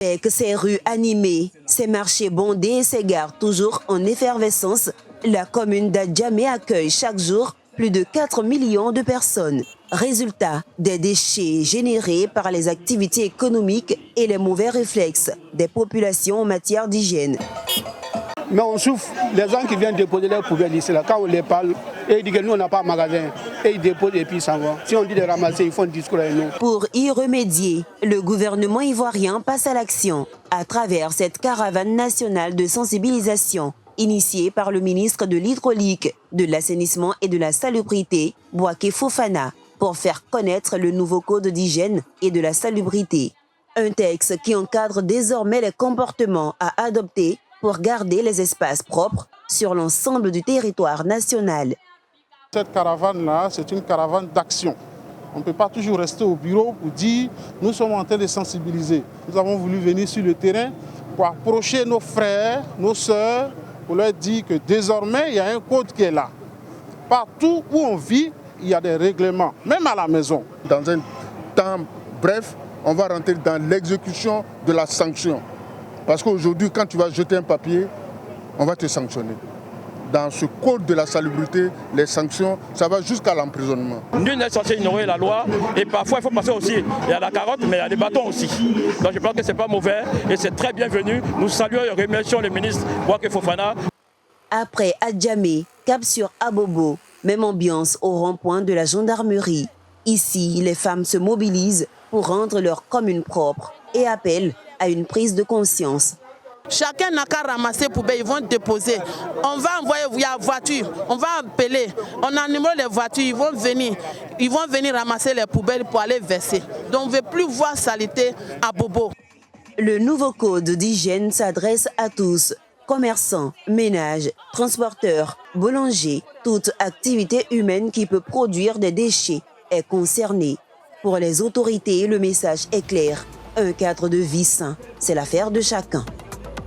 Avec ses rues animées, ses marchés bondés et ses gares toujours en effervescence, la commune d'Adjamé accueille chaque jour plus de 4 millions de personnes. Résultat des déchets générés par les activités économiques et les mauvais réflexes des populations en matière d'hygiène. Mais on souffre, les gens qui viennent déposer leurs poubelles ici, là, quand on les parle, et ils disent que nous on n'a pas de magasin, et ils déposent et puis ils s'en vont. Si on dit de ramasser, ils font un discours avec nous. Pour y remédier, le gouvernement ivoirien passe à l'action à travers cette caravane nationale de sensibilisation initiée par le ministre de l'Hydraulique, de l'Assainissement et de la Salubrité, Bouaké Fofana, pour faire connaître le nouveau code d'hygiène et de la salubrité. Un texte qui encadre désormais les comportements à adopter pour garder les espaces propres sur l'ensemble du territoire national. Cette caravane-là, c'est une caravane d'action. On ne peut pas toujours rester au bureau pour dire « nous sommes en train de sensibiliser ». Nous avons voulu venir sur le terrain pour approcher nos frères, nos sœurs, pour leur dire que désormais, il y a un code qui est là. Partout où on vit, il y a des règlements, même à la maison. Dans un temps bref, on va rentrer dans l'exécution de la sanction. Parce qu'aujourd'hui, quand tu vas jeter un papier, on va te sanctionner. Dans ce code de la salubrité, les sanctions, ça va jusqu'à l'emprisonnement. Nul n'est censé ignorer la loi et parfois il faut passer aussi. Il y a la carotte, mais il y a des bâtons aussi. Donc je pense que ce n'est pas mauvais et c'est très bienvenu. Nous saluons et remercions le ministre Bouaké Fofana. Après Adjamé, cap sur Abobo, même ambiance au rond-point de la gendarmerie. Ici, les femmes se mobilisent pour rendre leur commune propre et appellent à une prise de conscience. Chacun n'a qu'à ramasser poubelle, ils vont déposer. On va envoyer via voiture, on va appeler, on a le numéro des voitures, ils vont venir ramasser les poubelles pour aller verser. Donc on ne veut plus voir saleté à Bobo. Le nouveau code d'hygiène s'adresse à tous, commerçants, ménages, transporteurs, boulangers, toute activité humaine qui peut produire des déchets est concernée. Pour les autorités, le message est clair. Un cadre de vie sain, c'est l'affaire de chacun.